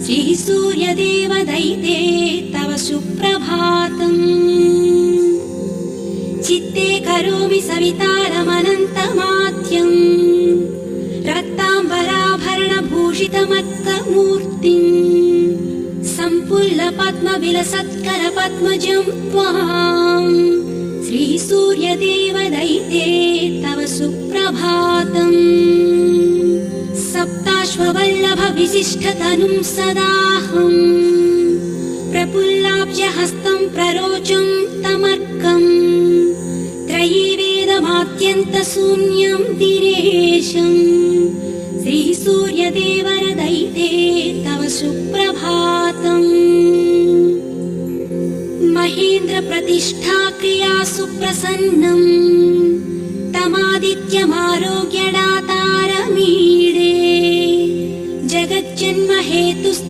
श्रीसूर्यदेव दैते तव सुप्रभातम्। चित्ते करोमि सवितारमनन्तमाद्यम् रक्ताम्बराभरणभूषितमत्तमूर्तिम् सम्पुल्लपद्मविलसत्करपद्मजं त्वाम् श्रीसूर्यदेव दैते तव सुप्रभातम्। सप्ताश्ववल्लभ विशिष्टतनुं सदाहम् प्रफुल्लाब्जहस्तं प्ररोचं तमर्कम् त्रयीवेदमाद्यन्तशून्यं दिनेशम् श्रीसूर्यदेवर दैते तव सुप्रभातम्। महेन्द्रप्रतिष्ठाक्रिया सुप्रसन्नम् तमादित्यमारोग्यदातारमीडे जगज्जन्म हेतु